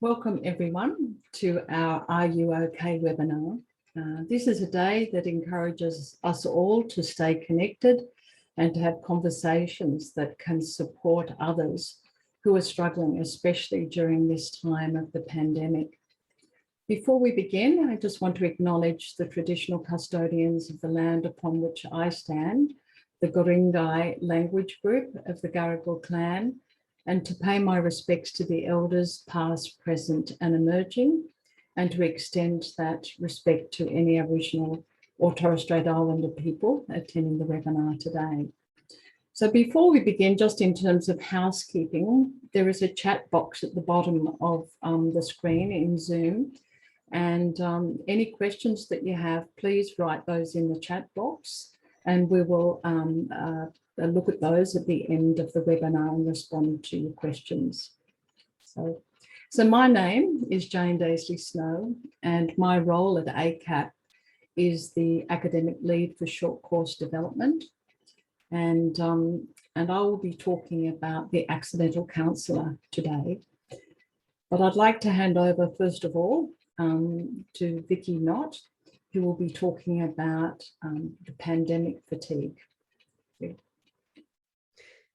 Welcome everyone to our Are You OK webinar. This is a day that encourages us all to stay connected and to have conversations that can support others who are struggling, especially during this time of the pandemic. Before we begin, I just want to acknowledge the traditional custodians of the land upon which I stand, the Guringai language group of the Garigal clan, and to pay my respects to the elders past, present and emerging, and to extend that respect to any Aboriginal or Torres Strait Islander people attending the webinar today. So before we begin, just in terms of housekeeping, there is a chat box at the bottom of the screen in Zoom. And any questions that you have, please write those in the chat box and we will look at those at the end of the webinar and respond to your questions. So my name is Jane Daisley-Snow and my role at ACAP is the academic lead for short course development. And I will be talking about the accidental counsellor today. But I'd like to hand over first of all to Vikki Knott, who will be talking about the pandemic fatigue.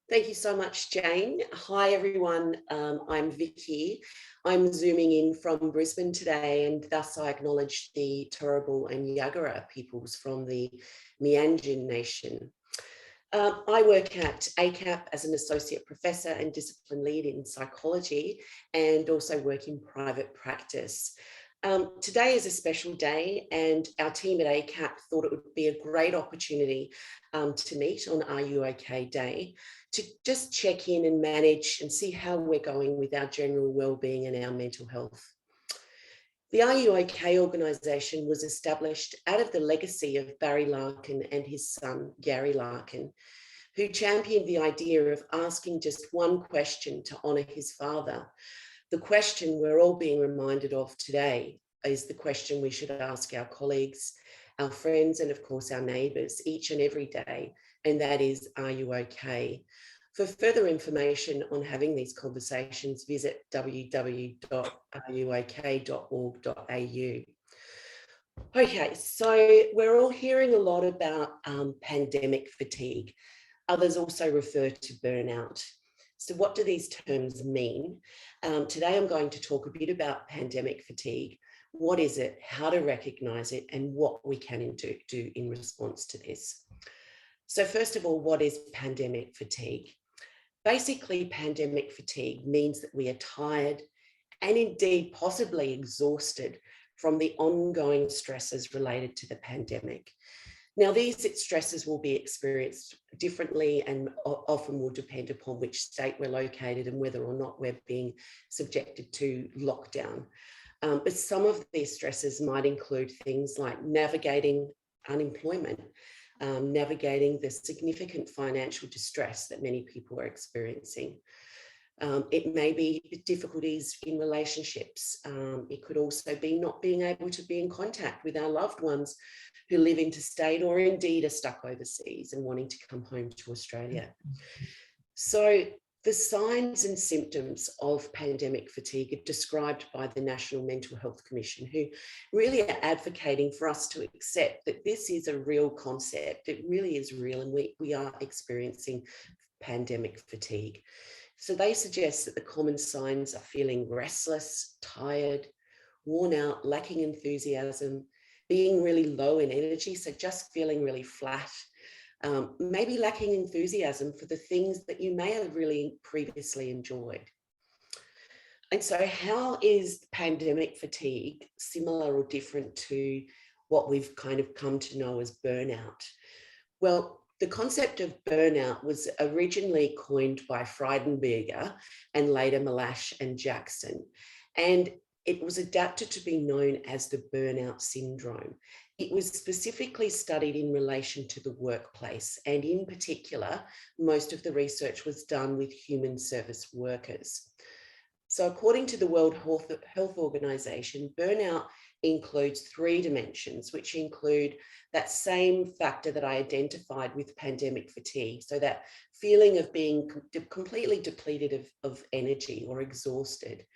Thank you so much, Jane. Hi, everyone. I'm Vikki. I'm zooming in from Brisbane today, and thus I acknowledge the Turrbal and Yagara peoples from the Meanjin Nation. I work at ACAP as an associate professor and discipline lead in psychology and also work in private practice. Today is a special day and our team at ACAP thought it would be a great opportunity to meet on Are You OK Day to just check in and manage and see how we're going with our general wellbeing and our mental health. The Are You OK organisation was established out of the legacy of Barry Larkin and his son, Gary Larkin, who championed the idea of asking just one question to honour his father. The question we're all being reminded of today is the question we should ask our colleagues, our friends, and of course our neighbours each and every day, and that is, are you okay? For further information on having these conversations, visit www.ruok.org.au. Okay, so we're all hearing a lot about pandemic fatigue. Others also refer to burnout. So what do these terms mean? Today I'm going to talk a bit about pandemic fatigue. What is it, how to recognise it, and what we can do in response to this. So first of all, what is pandemic fatigue? Basically, pandemic fatigue means that we are tired and indeed possibly exhausted from the ongoing stresses related to the pandemic. Now, these stresses will be experienced differently and often will depend upon which state we're located and whether or not we're being subjected to lockdown. But some of these stresses might include things like navigating unemployment, navigating the significant financial distress that many people are experiencing. It may be difficulties in relationships. It could also be not being able to be in contact with our loved ones who live interstate or indeed are stuck overseas and wanting to come home to Australia. So the signs and symptoms of pandemic fatigue are described by the National Mental Health Commission, who really are advocating for us to accept that this is a real concept. It really is real, and we are experiencing pandemic fatigue. So they suggest that the common signs are feeling restless, tired, worn out, lacking enthusiasm, being really low in energy, so just feeling really flat, maybe lacking enthusiasm for the things that you may have really previously enjoyed. And so how is pandemic fatigue similar or different to what we've kind of come to know as burnout? Well, the concept of burnout was originally coined by Friedenberger and later Malash and Jackson. And it was adapted to be known as the burnout syndrome. It was specifically studied in relation to the workplace, and in particular, most of the research was done with human service workers. So according to the World Health Organization, burnout includes 3 dimensions, which include that same factor that I identified with pandemic fatigue. So that feeling of being completely depleted of energy or exhausted.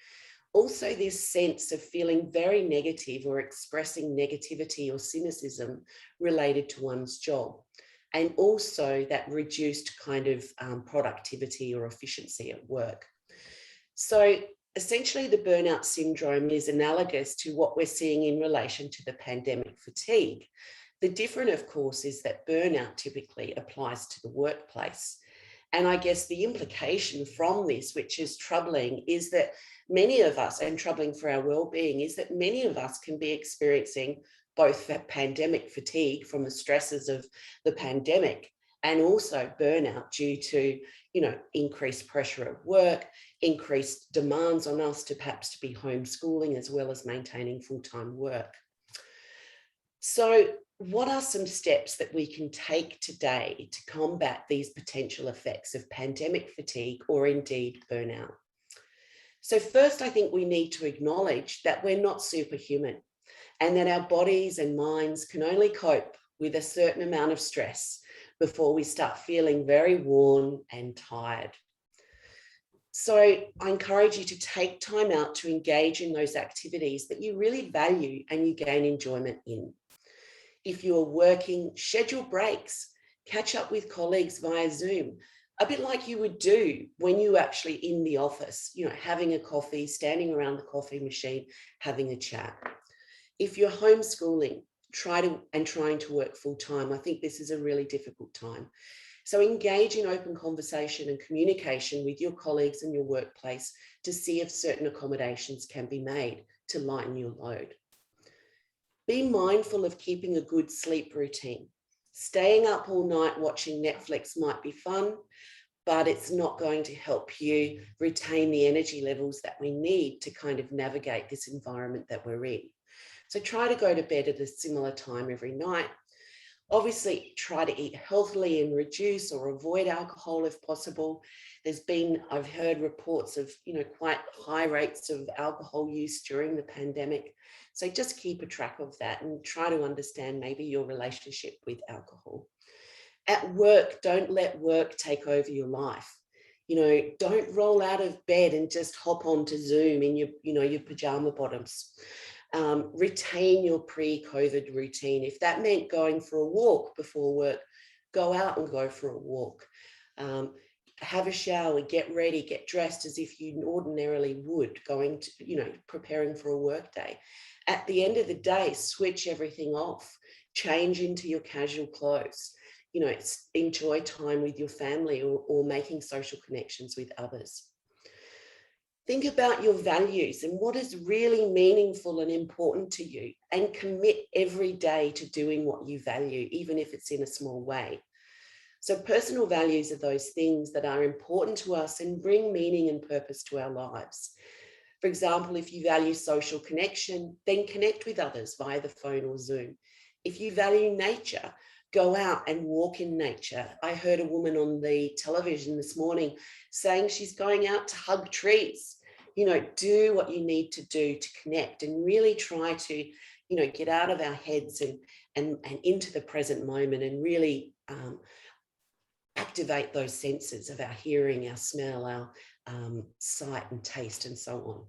Also, this sense of feeling very negative or expressing negativity or cynicism related to one's job. And also that reduced kind of productivity or efficiency at work. So essentially the burnout syndrome is analogous to what we're seeing in relation to the pandemic fatigue. The difference, of course, is that burnout typically applies to the workplace. And I guess the implication from this, which is troubling, is that many of us, and troubling for our well-being, is that many of us can be experiencing both pandemic fatigue from the stresses of the pandemic and also burnout due to, increased pressure at work, increased demands on us to perhaps to be homeschooling as well as maintaining full-time work. So what are some steps that we can take today to combat these potential effects of pandemic fatigue or indeed burnout? So first, I think we need to acknowledge that we're not superhuman and that our bodies and minds can only cope with a certain amount of stress before we start feeling very worn and tired. So I encourage you to take time out to engage in those activities that you really value and you gain enjoyment in. If you're working, schedule breaks, catch up with colleagues via Zoom, a bit like you would do when you actually in the office, having a coffee, standing around the coffee machine, having a chat. If you're homeschooling, trying to work full time, I think this is a really difficult time. So engage in open conversation and communication with your colleagues in your workplace to see if certain accommodations can be made to lighten your load. Be mindful of keeping a good sleep routine. Staying up all night watching Netflix might be fun, but it's not going to help you retain the energy levels that we need to kind of navigate this environment that we're in. So try to go to bed at a similar time every night. Obviously, try to eat healthily and reduce or avoid alcohol if possible. I've heard reports of, quite high rates of alcohol use during the pandemic. So just keep a track of that and try to understand maybe your relationship with alcohol. At work, don't let work take over your life. Don't roll out of bed and just hop onto Zoom in your pajama bottoms. Retain your pre-COVID routine. If that meant going for a walk before work, go out and go for a walk. Have a shower, get ready, get dressed as if you ordinarily would, preparing for a work day. At the end of the day, switch everything off, change into your casual clothes. Enjoy time with your family or making social connections with others. Think about your values and what is really meaningful and important to you, and commit every day to doing what you value, even if it's in a small way. So personal values are those things that are important to us and bring meaning and purpose to our lives. For example, if you value social connection, then connect with others via the phone or Zoom. If you value nature, go out and walk in nature. I heard a woman on the television this morning saying she's going out to hug trees. Do what you need to do to connect and really try to, get out of our heads and into the present moment and really activate those senses of our hearing, our smell, our sight and taste and so on.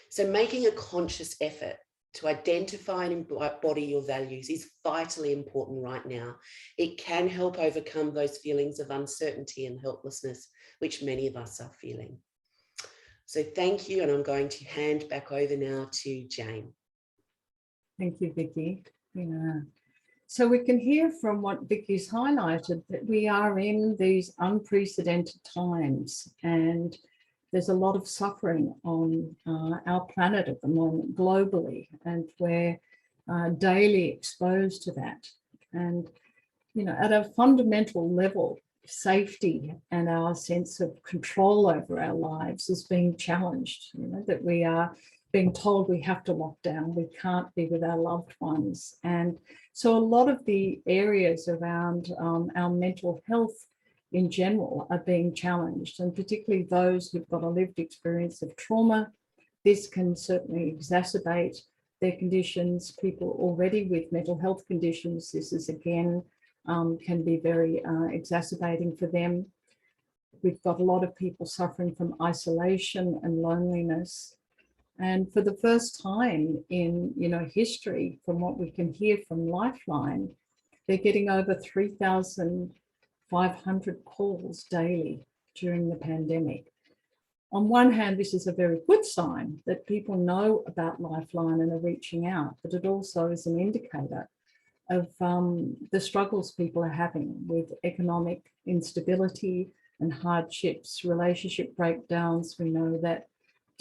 So making a conscious effort to identify and embody your values is vitally important right now. It can help overcome those feelings of uncertainty and helplessness, which many of us are feeling. So thank you, and I'm going to hand back over now to Jane. Thank you, Vikki. So we can hear from what Vikki's highlighted that we are in these unprecedented times, and there's a lot of suffering on our planet at the moment globally, and we're daily exposed to that. And, at a fundamental level, safety and our sense of control over our lives is being challenged, that we are being told we have to lock down, we can't be with our loved ones. And so a lot of the areas around our mental health in general are being challenged, and particularly those who've got a lived experience of trauma. This can certainly exacerbate their conditions. People already with mental health conditions, this is again can be very exacerbating for them. We've got a lot of people suffering from isolation and loneliness. And for the first time in history, from what we can hear from Lifeline, they're getting over 3,500 calls daily during the pandemic. On one hand, this is a very good sign that people know about Lifeline and are reaching out, but it also is an indicator of the struggles people are having with economic instability and hardships, relationship breakdowns. We know that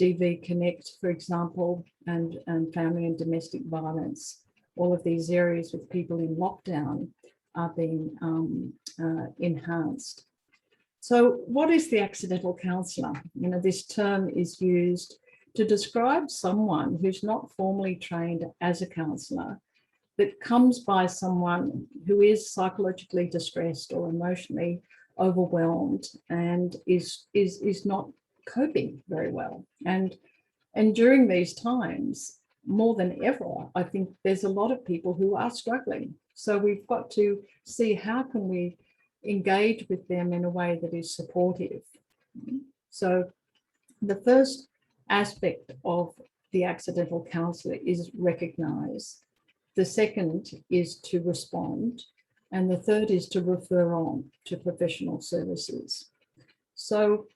DV Connect, for example, and family and domestic violence, all of these areas with people in lockdown are being enhanced. So what is the accidental counsellor? This term is used to describe someone who's not formally trained as a counsellor, that comes by someone who is psychologically distressed or emotionally overwhelmed and is not coping very well. And during these times, more than ever, I think there's a lot of people who are struggling. So we've got to see how can we engage with them in a way that is supportive. So the first aspect of the accidental counsellor is recognise. The second is to respond. And the third is to refer on to professional services. So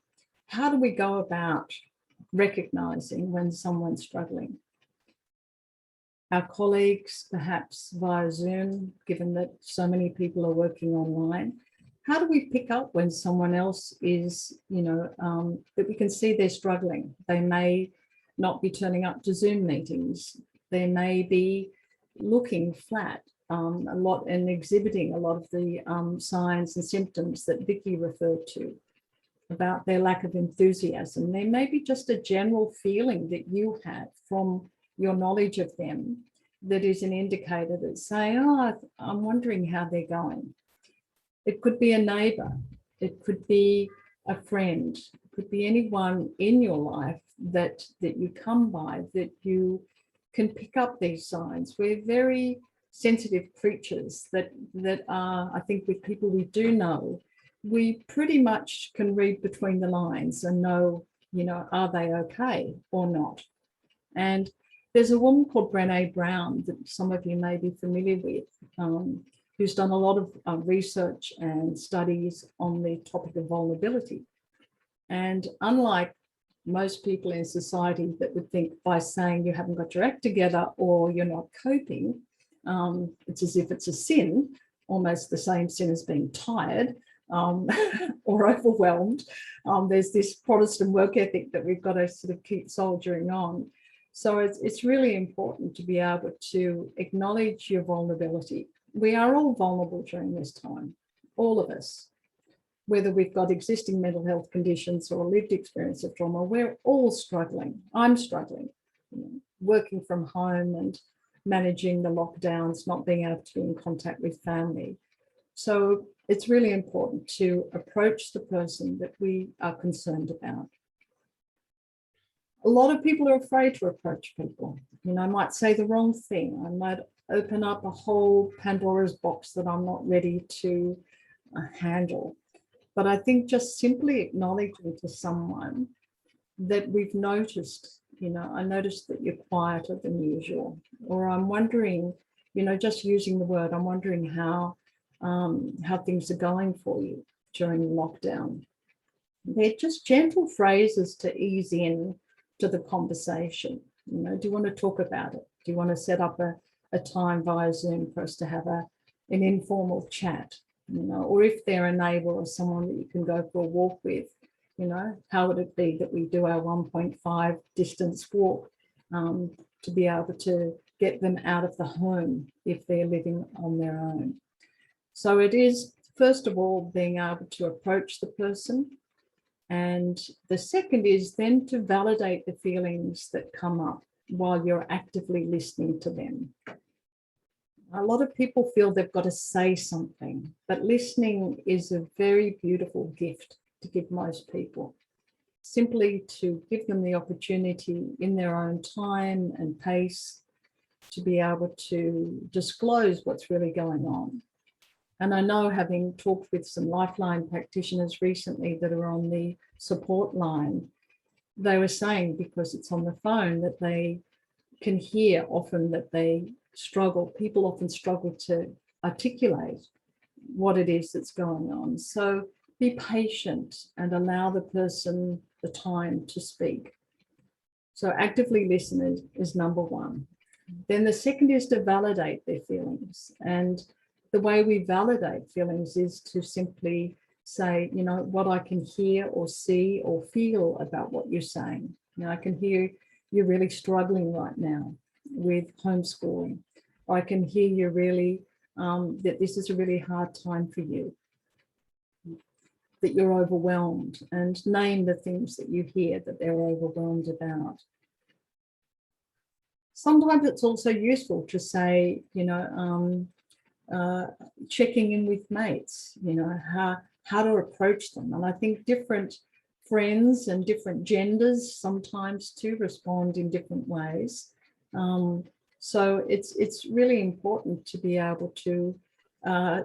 how do we go about recognising when someone's struggling? Our colleagues, perhaps via Zoom, given that so many people are working online, how do we pick up when someone else is, that we can see they're struggling? They may not be turning up to Zoom meetings. They may be looking flat a lot and exhibiting a lot of the signs and symptoms that Vikki referred to about their lack of enthusiasm. There may be just a general feeling that you have from your knowledge of them that is an indicator that say, I'm wondering how they're going. It could be a neighbour, it could be a friend, it could be anyone in your life that you come by, that you can pick up these signs. We're very sensitive creatures that are, I think with people we do know, we pretty much can read between the lines and know, are they okay or not? And there's a woman called Brené Brown that some of you may be familiar with, who's done a lot of research and studies on the topic of vulnerability. And unlike most people in society that would think by saying you haven't got your act together or you're not coping, it's as if it's a sin, almost the same sin as being tired or overwhelmed. There's this Protestant work ethic that we've got to sort of keep soldiering on. So it's really important to be able to acknowledge your vulnerability. We are all vulnerable during this time, all of us. Whether we've got existing mental health conditions or lived experience of trauma, we're all struggling. I'm struggling, working from home and managing the lockdowns, not being able to be in contact with family. So it's really important to approach the person that we are concerned about. A lot of people are afraid to approach people. I might say the wrong thing. I might open up a whole Pandora's box that I'm not ready to handle. But I think just simply acknowledging to someone that we've noticed, I noticed that you're quieter than usual, or I'm wondering, just using the word, I'm wondering how things are going for you during lockdown. They're just gentle phrases to ease in to the conversation. Do you want to talk about it? Do you want to set up a time via Zoom for us to have an informal chat? Or if they're a neighbour or someone that you can go for a walk with, how would it be that we do our 1.5 distance walk to be able to get them out of the home if they're living on their own? So it is, first of all, being able to approach the person. And the second is then to validate the feelings that come up while you're actively listening to them. A lot of people feel they've got to say something, but listening is a very beautiful gift to give most people. Simply to give them the opportunity in their own time and pace to be able to disclose what's really going on. And I know, having talked with some Lifeline practitioners recently that are on the support line, they were saying, because it's on the phone, that they can hear often that they struggle. People often struggle to articulate what it is that's going on. So be patient and allow the person the time to speak. So actively listen is number one. Then the second is to validate their feelings. And the way we validate feelings is to simply say, you know, what I can hear or see or feel about what you're saying. You know, I can hear you're really struggling right now with homeschooling. I can hear you really, that this is a really hard time for you, that you're overwhelmed, and name the things that you hear that they're overwhelmed about. Sometimes it's also useful to say, you know, checking in with mates, you know, how to approach them. And I think different friends and different genders sometimes too respond in different ways. So it's really important to be able to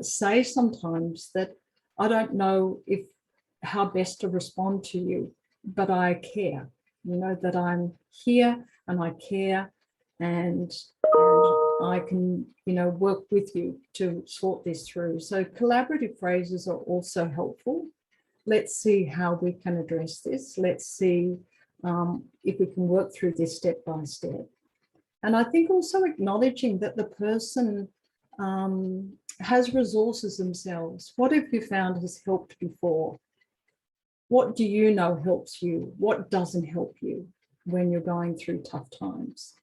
say sometimes that I don't know how best to respond to you, but I care, you know, that I'm here and I care, and I can, you know, work with you to sort this through. So collaborative phrases are also helpful. Let's see how we can address this. Let's see if we can work through this step by step. And I think also acknowledging that the person has resources themselves. What have you found has helped before? What do you know helps you? What doesn't help you when you're going through tough times?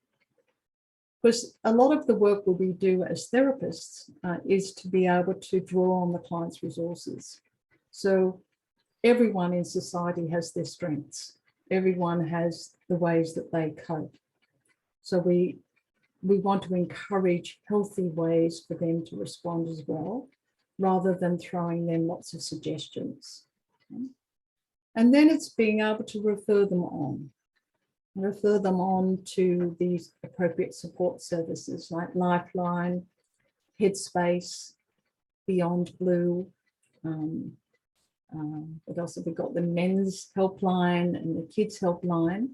Because a lot of the work that we do as therapists is to be able to draw on the client's resources. So everyone in society has their strengths. Everyone has the ways that they cope. So we want to encourage healthy ways for them to respond as well, rather than throwing them lots of suggestions. And then it's being able to refer them on to these appropriate support services like Lifeline, Headspace, Beyond Blue. What else have we got? The men's helpline and the kids helpline.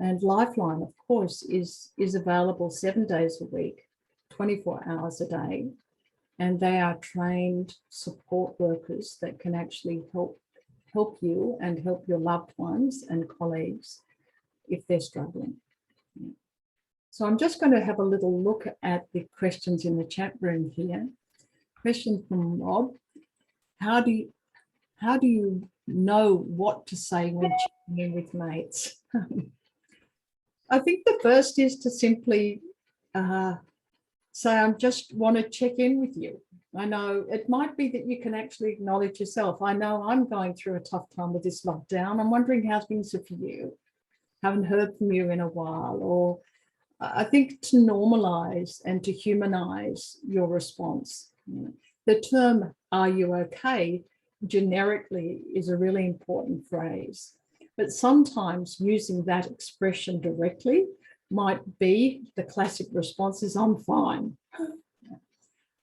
And Lifeline, of course, is available 7 days a week, 24 hours a day. And they are trained support workers that can actually help you and help your loved ones and colleagues if they're struggling. So I'm just going to have a little look at the questions in the chat room here. Question from Rob: How do you know what to say when checking in with mates? I think the first is to simply say, I just want to check in with you. I know it might be that you can actually acknowledge yourself. I know I'm going through a tough time with this lockdown. I'm wondering how things are for you. Haven't heard from you in a while. Or I think to normalize and to humanize your response. The term, are you okay, generically is a really important phrase. But sometimes using that expression directly might be the classic response is, I'm fine.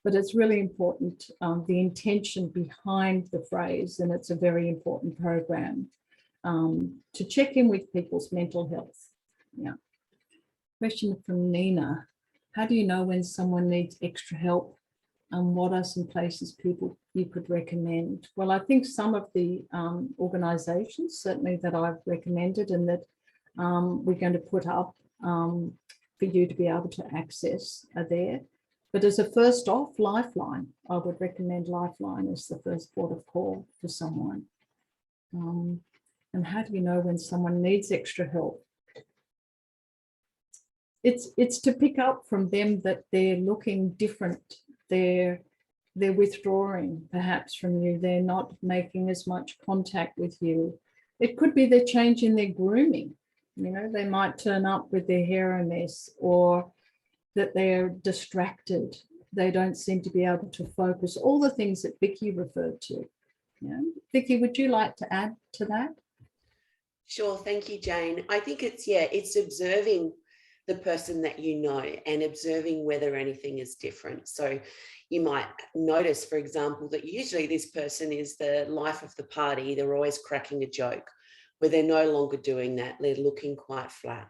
But it's really important, the intention behind the phrase, and it's a very important program to check in with people's mental health. Yeah. Question from Nina: How do you know when someone needs extra help? And what are some places you could recommend? Well, I think some of the organisations certainly that I've recommended and that we're going to put up for you to be able to access are there. But as a first off, Lifeline, I would recommend Lifeline as the first port of call for someone. And how do you know when someone needs extra help? It's to pick up from them that they're looking different. They're withdrawing perhaps from you. They're not making as much contact with you. It could be they're changing their grooming. You know, they might turn up with their hair a mess, or that they're distracted. They don't seem to be able to focus. All the things that Vikki referred to. Yeah. Vikki, would you like to add to that? Sure, thank you, Jane. I think it's observing the person that you know and observing whether anything is different. So you might notice, for example, that usually this person is the life of the party. They're always cracking a joke, where they're no longer doing that. They're looking quite flat.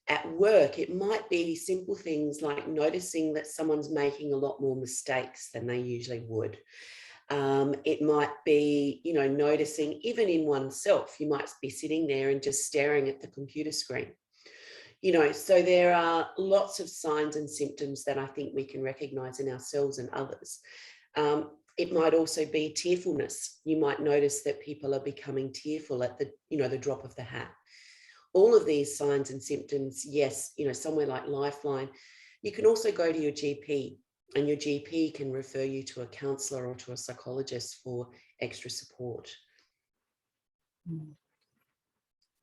At work, it might be simple things like noticing that someone's making a lot more mistakes than they usually would. It might be, you know, noticing even in oneself, you might be sitting there and just staring at the computer screen. You know, so there are lots of signs and symptoms that I think we can recognize in ourselves and others. It might also be tearfulness. You might notice that people are becoming tearful at the, you know, the drop of the hat. All of these signs and symptoms, yes, you know, somewhere like Lifeline. You can also go to your GP, and your GP can refer you to a counsellor or to a psychologist for extra support.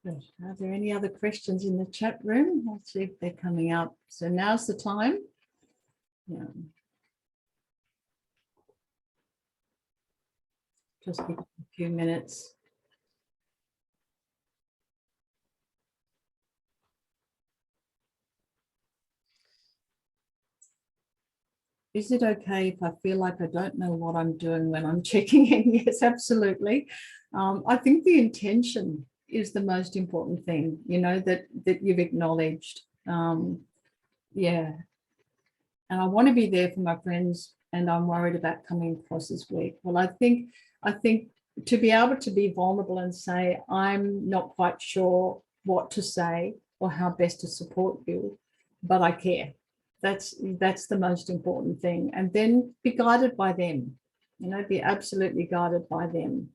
Good. Are there any other questions in the chat room? Let's see if they're coming up. So now's the time. Yeah. Just give it a few minutes. Is it okay if I feel like I don't know what I'm doing when I'm checking in? Yes, absolutely. I think the intention is the most important thing, you know, that you've acknowledged. Yeah. And I want to be there for my friends, and I'm worried about coming across as weak. Well, I think to be able to be vulnerable and say, I'm not quite sure what to say or how best to support you, but I care. That's the most important thing. And then be guided by them, you know, be absolutely guided by them,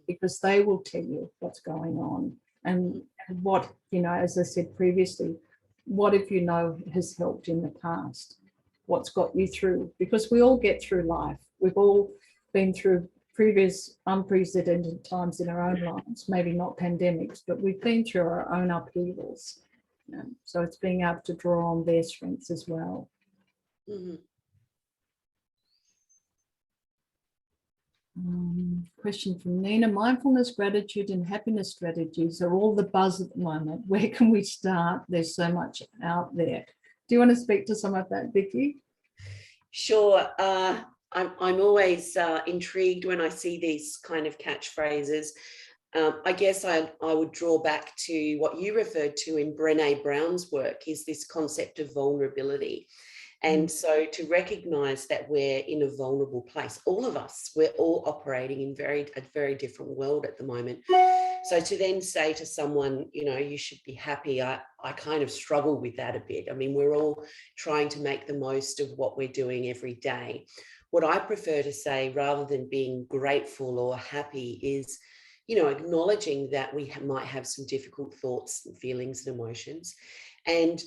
because they will tell you what's going on and what, you know, as I said previously, what if you know has helped in the past, what's got you through, because we all get through life. We've all been through previous unprecedented times in our own lives, maybe not pandemics, but we've been through our own upheavals. So it's being able to draw on their strengths as well. Mm-hmm. Question from Nina. Mindfulness, gratitude and happiness strategies are all the buzz at the moment. Where can we start? There's so much out there. Do you want to speak to some of that, Vikki? Sure. I'm always intrigued when I see these kind of catchphrases. I guess I would draw back to what you referred to in Brené Brown's work, is this concept of vulnerability. And so to recognize that we're in a vulnerable place, all of us, we're all operating in a very different world at the moment. So to then say to someone, you know, you should be happy, I kind of struggle with that a bit. I mean, we're all trying to make the most of what we're doing every day. What I prefer to say, rather than being grateful or happy, is, you know, acknowledging that we might have some difficult thoughts and feelings and emotions, and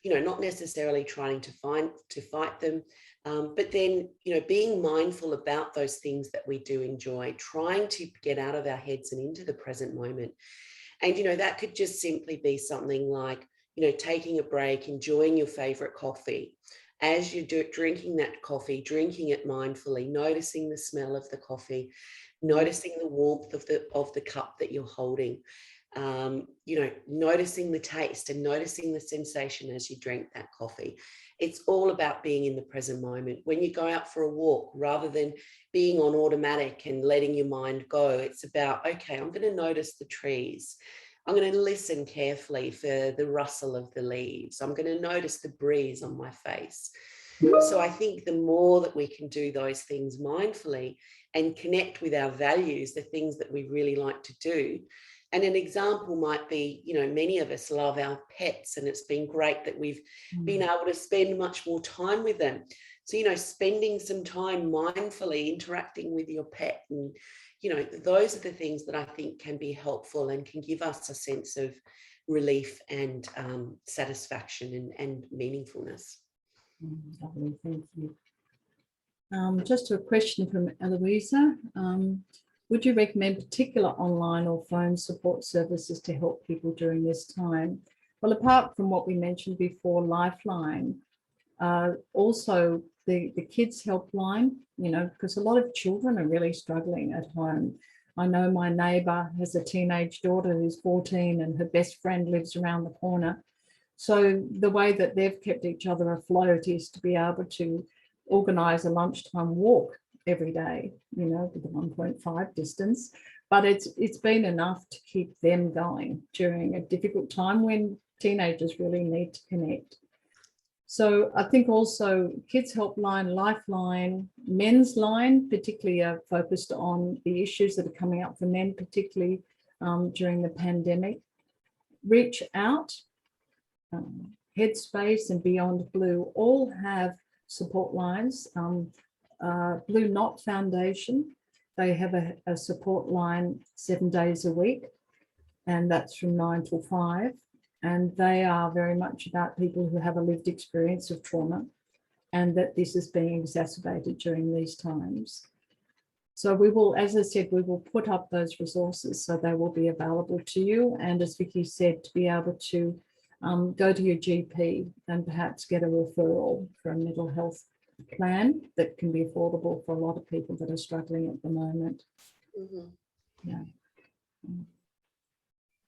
you know, not necessarily trying to fight them, but then, you know, being mindful about those things that we do enjoy, trying to get out of our heads and into the present moment. And, you know, that could just simply be something like, you know, taking a break, enjoying your favorite coffee. As you're drinking that coffee, drinking it mindfully, noticing the smell of the coffee, noticing the warmth of the cup that you're holding. You know, noticing the taste and noticing the sensation as you drink that coffee. It's all about being in the present moment. When you go out for a walk, rather than being on automatic and letting your mind go, it's about, okay, I'm going to notice the trees. I'm going to listen carefully for the rustle of the leaves. I'm going to notice the breeze on my face. So I think the more that we can do those things mindfully and connect with our values, the things that we really like to do. And an example might be, you know, many of us love our pets, and it's been great that we've been able to spend much more time with them. So, you know, spending some time mindfully interacting with your pet, and, you know, those are the things that I think can be helpful and can give us a sense of relief and satisfaction and meaningfulness. Lovely, thank you. Just a question from Eloisa. Would you recommend particular online or phone support services to help people during this time? Well, apart from what we mentioned before, Lifeline, also the kids helpline, you know, because a lot of children are really struggling at home. I know my neighbour has a teenage daughter who's 14 and her best friend lives around the corner. So the way that they've kept each other afloat is to be able to organise a lunchtime walk every day, you know, with the 1.5 distance. But it's been enough to keep them going during a difficult time when teenagers really need to connect. So I think also Kids Helpline, Lifeline, Men's Line particularly are focused on the issues that are coming up for men, particularly during the pandemic. Reach Out, Headspace and Beyond Blue all have support lines. Blue Knott Foundation, they have a support line 7 days a week, and that's from 9 till 5. And they are very much about people who have a lived experience of trauma and that this is being exacerbated during these times. So we will, as I said, we will put up those resources so they will be available to you. And as Vikki said, to be able to go to your GP and perhaps get a referral for a mental health plan that can be affordable for a lot of people that are struggling at the moment. Mm-hmm. Yeah.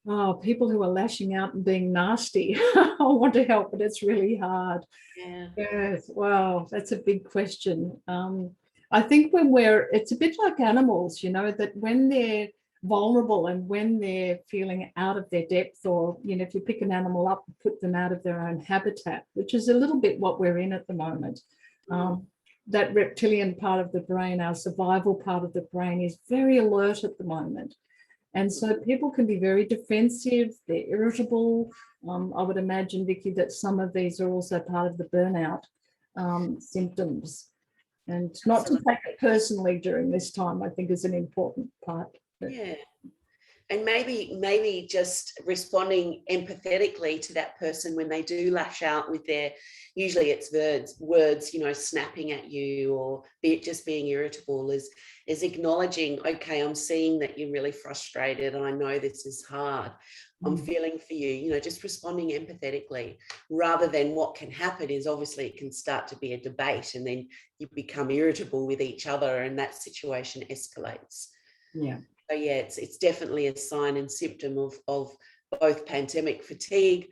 Oh, people who are lashing out and being nasty. I want to help, but it's really hard. Yeah. Yes. Wow, that's a big question. I think it's a bit like animals, you know, that when they're vulnerable and when they're feeling out of their depth, or, you know, if you pick an animal up and put them out of their own habitat, which is a little bit what we're in at the moment. That reptilian part of the brain, our survival part of the brain, is very alert at the moment. And so people can be very defensive, they're irritable. I would imagine, Vikki, that some of these are also part of the burnout symptoms. And not to take it personally during this time, I think, is an important part. Yeah. And maybe just responding empathetically to that person when they do lash out with their, usually it's words, you know, snapping at you, or just being irritable, is acknowledging, okay, I'm seeing that you're really frustrated and I know this is hard. I'm feeling for you, you know, just responding empathetically, rather than what can happen is obviously it can start to be a debate and then you become irritable with each other and that situation escalates. Yeah. So yeah, it's definitely a sign and symptom of both pandemic fatigue,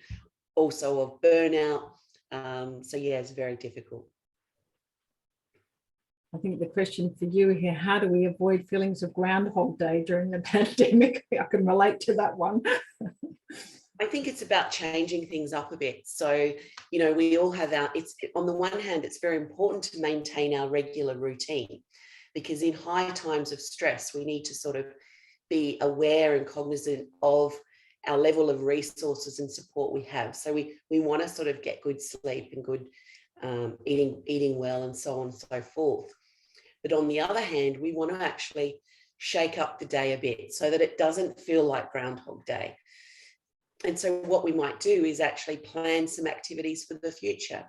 also of burnout. So yeah, it's very difficult. I think the question for you here, how do we avoid feelings of Groundhog Day during the pandemic? I can relate to that one. I think it's about changing things up a bit. So, you know, we all have on the one hand, it's very important to maintain our regular routine, because in high times of stress, we need to sort of be aware and cognizant of our level of resources and support we have. So we want to sort of get good sleep and good eating well and so on and so forth. But on the other hand, we want to actually shake up the day a bit so that it doesn't feel like Groundhog Day. And so what we might do is actually plan some activities for the future.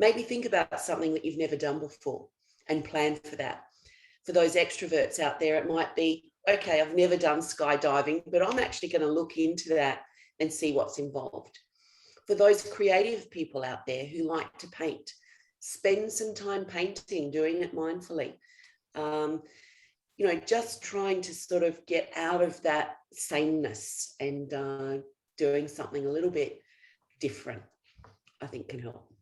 Maybe think about something that you've never done before and plan for that. For those extroverts out there, it might be, okay, I've never done skydiving, but I'm actually going to look into that and see what's involved. For those creative people out there who like to paint, spend some time painting, doing it mindfully. You know, just trying to sort of get out of that sameness and doing something a little bit different, I think can help.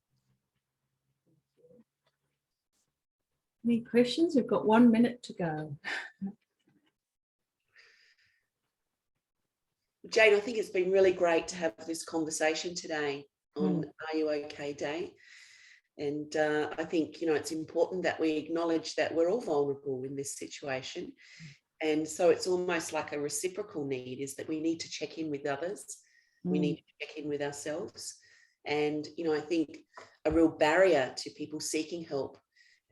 Any questions? We've got 1 minute to go. Jane, I think it's been really great to have this conversation today on Are You OK Day. And I think, you know, it's important that we acknowledge that we're all vulnerable in this situation. And so it's almost like a reciprocal need, is that we need to check in with others. We need to check in with ourselves. And, you know, I think a real barrier to people seeking help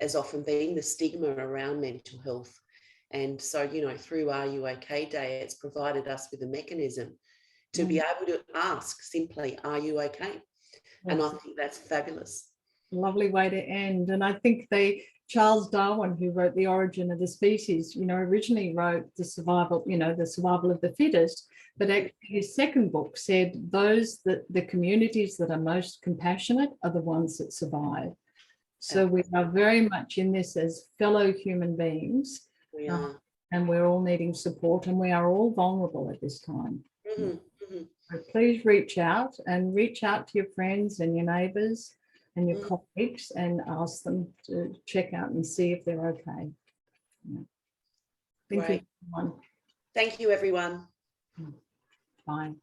has often been the stigma around mental health. And so, you know, through Are You OK Day, it's provided us with a mechanism to be able to ask simply, are you okay? And I think that's fabulous. Lovely way to end. And I think Charles Darwin, who wrote The Origin of the Species, you know, originally wrote the survival of the fittest, but actually his second book said the communities that are most compassionate are the ones that survive. So we are very much in this as fellow human beings. We are. and we're all needing support, and we are all vulnerable at this time. Mhm, mhm. So please reach out to your friends and your neighbours and your colleagues and ask them to check out and see if they're okay. Yeah. Thank you, Great. everyone. Thank you, everyone. Bye.